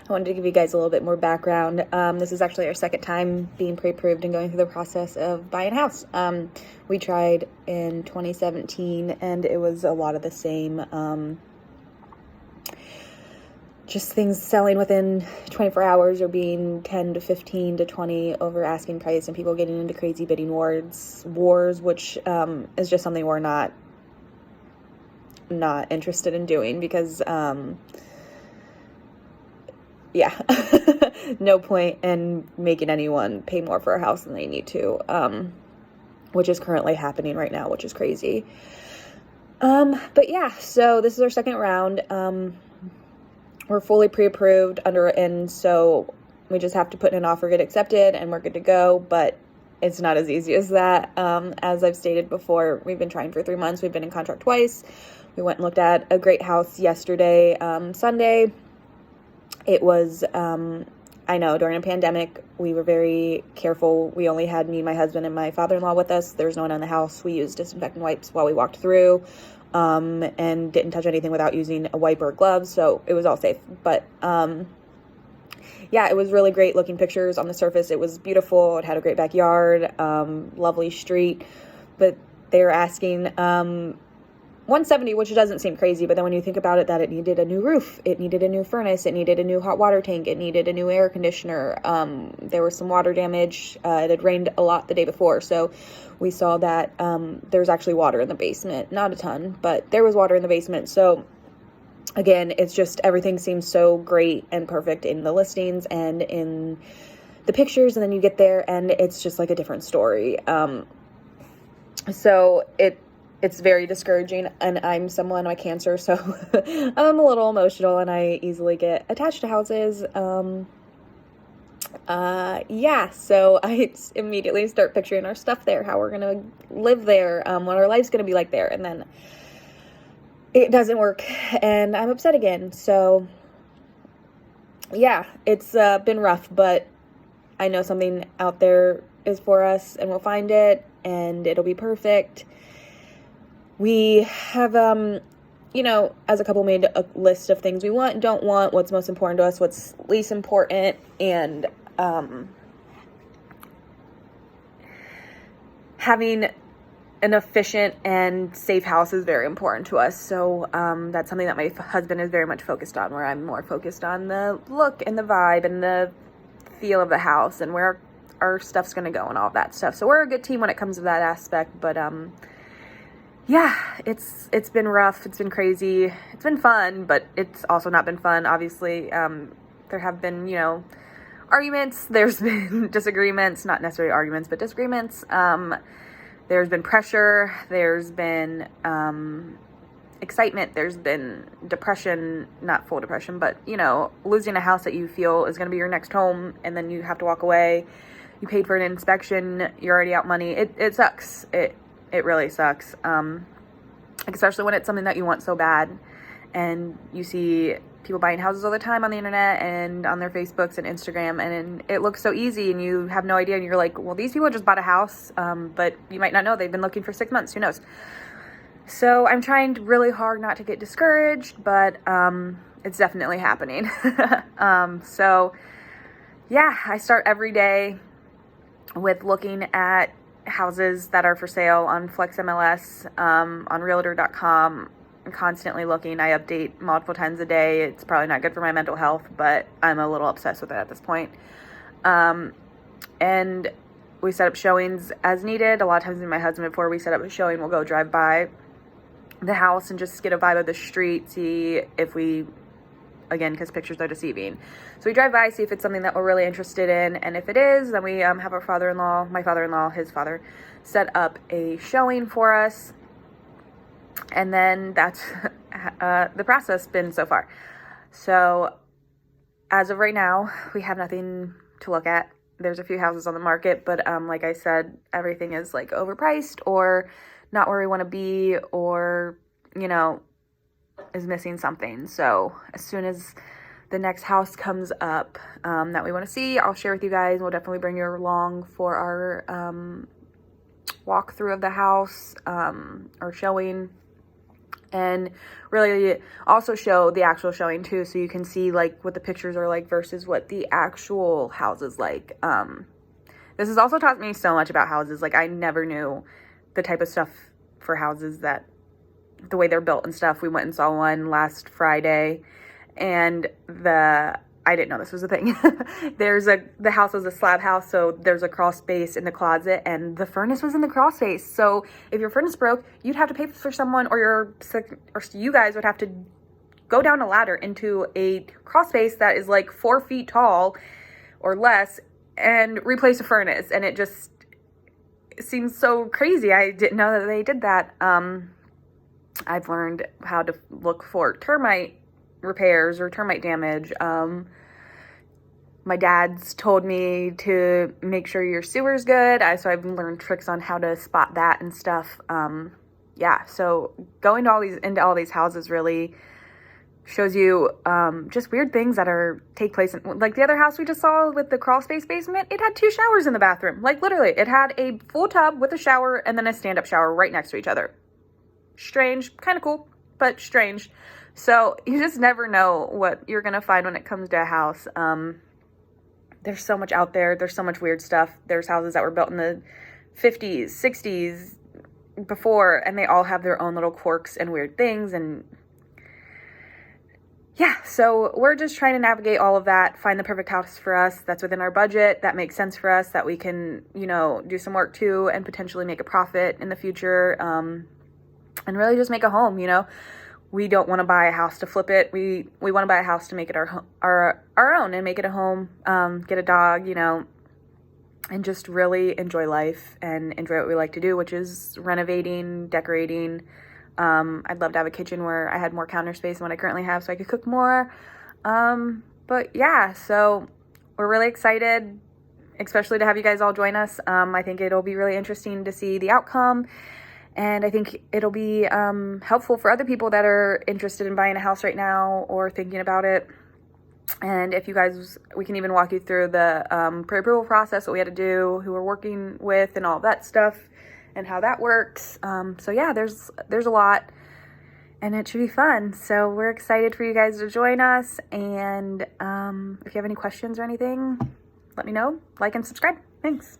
I wanted to give you guys a little bit more background. This is actually our second time being pre-approved and going through the process of buying a house. We tried in 2017 and it was a lot of the same. Just things selling within 24 hours or being 10 to 15 to 20 over asking price and people getting into crazy bidding wars, which is just something we're not interested in doing because, no point in making anyone pay more for a house than they need to, which is currently happening right now, which is crazy. But yeah, so this is our second round. We're fully pre-approved and so we just have to put in an offer, get accepted, and we're good to go. But it's not as easy as that. As I've stated before, we've been trying for 3 months. We've been in contract twice. We went and looked at a great house yesterday, Sunday. It was, I know, during a pandemic, we were very careful. We only had me, my husband, and my father-in-law with us. There was no one in the house. We used disinfectant wipes while we walked through. And didn't touch anything without using a wipe or gloves, so it was all safe. But, yeah, it was really great looking pictures on the surface. It was beautiful. It had a great backyard, lovely street, but they were asking, 170, which doesn't seem crazy, but then when you think about it, that it needed a new roof, it needed a new furnace, it needed a new hot water tank, it needed a new air conditioner. There was some water damage. It had rained a lot the day before, so we saw that there's actually water in the basement. Not a ton, but there was water in the basement. So again, it's just everything seems so great and perfect in the listings and in the pictures, and then you get there and it's just like a different story. So it's very discouraging, and I'm a Cancer, so I'm a little emotional and I easily get attached to houses. So I immediately start picturing our stuff there, how we're going to live there, what our life's going to be like there. And then it doesn't work and I'm upset again. So yeah, it's been rough, but I know something out there is for us and we'll find it and it'll be perfect. We have, as a couple made a list of things we want and don't want, what's most important to us, what's least important, and having an efficient and safe house is very important to us. So that's something that my husband is very much focused on, where I'm more focused on the look and the vibe and the feel of the house and where our stuff's going to go and all that stuff. So we're a good team when it comes to that aspect, but yeah, it's been rough. It's been crazy. It's been fun, but it's also not been fun. Obviously, there have been, arguments. There's been disagreements, not necessarily arguments, but disagreements. There's been pressure. There's been excitement. There's been depression, not full depression, but, losing a house that you feel is going to be your next home, and then you have to walk away. You paid for an inspection. You're already out money. It sucks. It really sucks, especially when it's something that you want so bad, and you see people buying houses all the time on the internet and on their Facebooks and Instagram, and it looks so easy, and you have no idea, and you're like, well, these people just bought a house, but you might not know they've been looking for 6 months. Who knows? So I'm trying really hard not to get discouraged, but it's definitely happening. So yeah, I start every day with looking at houses that are for sale on Flex MLS, on Realtor.com. I'm constantly looking. I update multiple times a day. It's probably not good for my mental health, but I'm a little obsessed with it at this point. And we set up showings as needed. A lot of times with my husband, before we set up a showing, we'll go drive by the house and just get a vibe of the street, see if we, again, because pictures are deceiving. So we drive by, see if it's something that we're really interested in, and if it is, then we have my father-in-law, his father, set up a showing for us, and then that's the process been so far. So as of right now, we have nothing to look at. There's a few houses on the market, but like I said, everything is like overpriced or not where we want to be, or is missing something. So as soon as the next house comes up that we want to see, I'll share with you guys. We'll definitely bring you along for our walkthrough of the house, or showing. and really also show the actual showing too, so you can see like what the pictures are like versus what the actual house is like. This has also taught me so much about houses. Like, I never knew the type of stuff for houses, that the way they're built and stuff. We went and saw one last Friday, and I didn't know this was a thing. The house was a slab house, so there's a crawl space in the closet, and the furnace was in the crawl space. So if your furnace broke, you'd have to pay for someone, or you guys would have to go down a ladder into a crawl space that is like 4 feet tall or less and replace a furnace. And it just seems so crazy. I didn't know that they did that. I've learned how to look for termite repairs or termite damage. My dad's told me to make sure your sewer's good. So I've learned tricks on how to spot that and stuff. Yeah, so going to into all these houses really shows you just weird things that take place. Like the other house we just saw with the crawl space basement, it had 2 showers in the bathroom. Like, literally, it had a full tub with a shower and then a stand-up shower right next to each other. Strange, kind of cool, but strange. So you just never know what you're going to find when it comes to a house. There's so much out there. There's so much weird stuff. There's houses that were built in the 50s, 60s before, and they all have their own little quirks and weird things. And yeah, so we're just trying to navigate all of that, find the perfect house for us that's within our budget, that makes sense for us, that we can, do some work to and potentially make a profit in the future, and really just make a home. We don't want to buy a house to flip it. We want to buy a house to make it our own and make it a home, get a dog, and just really enjoy life and enjoy what we like to do, which is renovating, decorating. I'd love to have a kitchen where I had more counter space than what I currently have, so I could cook more. But yeah, so we're really excited, especially to have you guys all join us. I think it'll be really interesting to see the outcome. And I think it'll be helpful for other people that are interested in buying a house right now or thinking about it. And if you guys, we can even walk you through the pre-approval process, what we had to do, who we're working with, and all that stuff, and how that works. So yeah, there's a lot, and it should be fun. So we're excited for you guys to join us. And if you have any questions or anything, let me know. Like and subscribe. Thanks.